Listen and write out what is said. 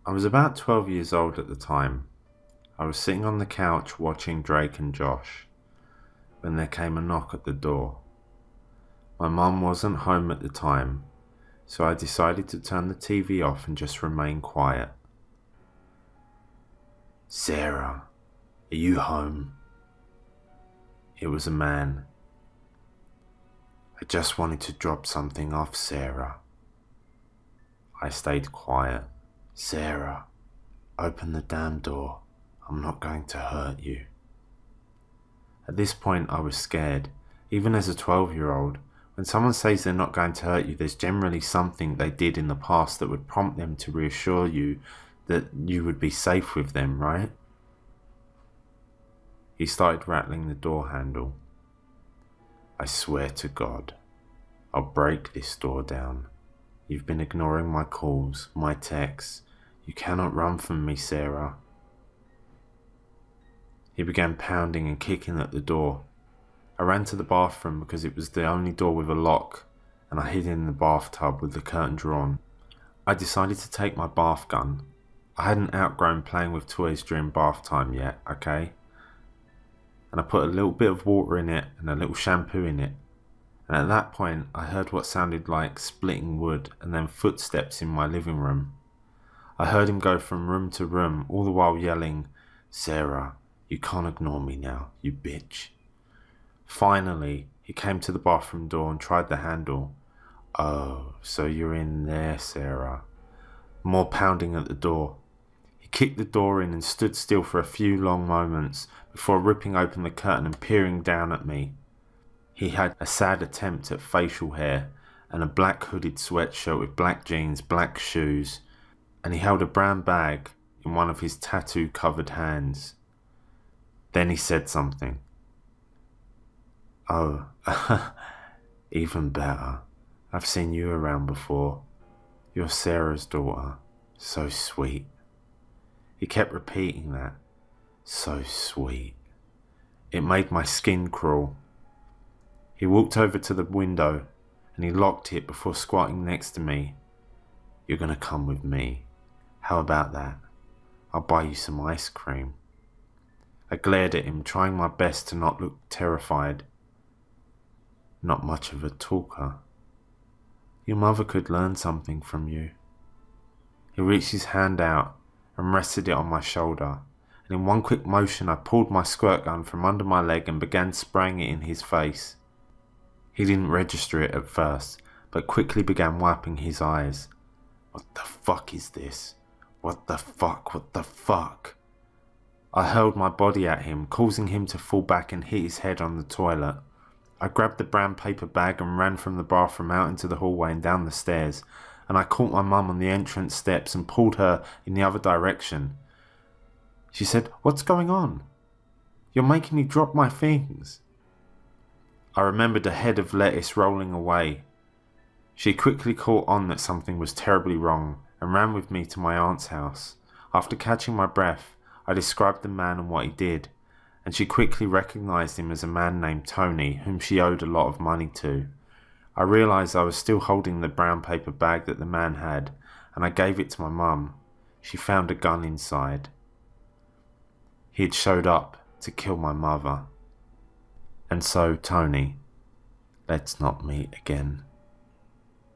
I was about 12 years old at the time. I was sitting on the couch watching Drake and Josh when there came a knock at the door. My mum wasn't home at the time, so I decided to turn the TV off and just remain quiet. "Sarah, are you home?" It was a man. "I just wanted to drop something off, Sarah." I stayed quiet. "Sarah, open the damn door. I'm not going to hurt you." At this point I was scared. Even as a 12-year-old, when someone says they're not going to hurt you, there's generally something they did in the past that would prompt them to reassure you that you would be safe with them, right? He started rattling the door handle. "I swear to God, I'll break this door down. You've been ignoring my calls, my texts. You cannot run from me, Sarah." He began pounding and kicking at the door. I ran to the bathroom because it was the only door with a lock, and I hid in the bathtub with the curtain drawn. I decided to take my bath gun. I hadn't outgrown playing with toys during bath time yet, okay? And I put a little bit of water in it and a little shampoo in it. And at that point, I heard what sounded like splitting wood and then footsteps in my living room. I heard him go from room to room, all the while yelling, "Sarah, you can't ignore me now, you bitch." Finally, he came to the bathroom door and tried the handle. "Oh, so you're in there, Sarah." More pounding at the door. He kicked the door in and stood still for a few long moments before ripping open the curtain and peering down at me. He had a sad attempt at facial hair and a black hooded sweatshirt with black jeans, black shoes, and he held a brown bag in one of his tattoo-covered hands. Then he said something. "Oh, even better. I've seen you around before. You're Sarah's daughter. So sweet." He kept repeating that. "So sweet." It made my skin crawl. He walked over to the window and he locked it before squatting next to me. "You're gonna come with me. How about that? I'll buy you some ice cream." I glared at him, trying my best to not look terrified. "Not much of a talker. Your mother could learn something from you." He reached his hand out and rested it on my shoulder, and in one quick motion I pulled my squirt gun from under my leg and began spraying it in his face. He didn't register it at first, but quickly began wiping his eyes. "What the fuck is this? What the fuck? What the fuck?" I hurled my body at him, causing him to fall back and hit his head on the toilet. I grabbed the brown paper bag and ran from the bathroom out into the hallway and down the stairs, and I caught my mum on the entrance steps and pulled her in the other direction. She said, "What's going on? You're making me drop my things." I remembered a head of lettuce rolling away. She quickly caught on that something was terribly wrong and ran with me to my aunt's house. After catching my breath, I described the man and what he did, and she quickly recognised him as a man named Tony, whom she owed a lot of money to. I realised I was still holding the brown paper bag that the man had, and I gave it to my mum. She found a gun inside. He had showed up to kill my mother. And so, Tony, let's not meet again.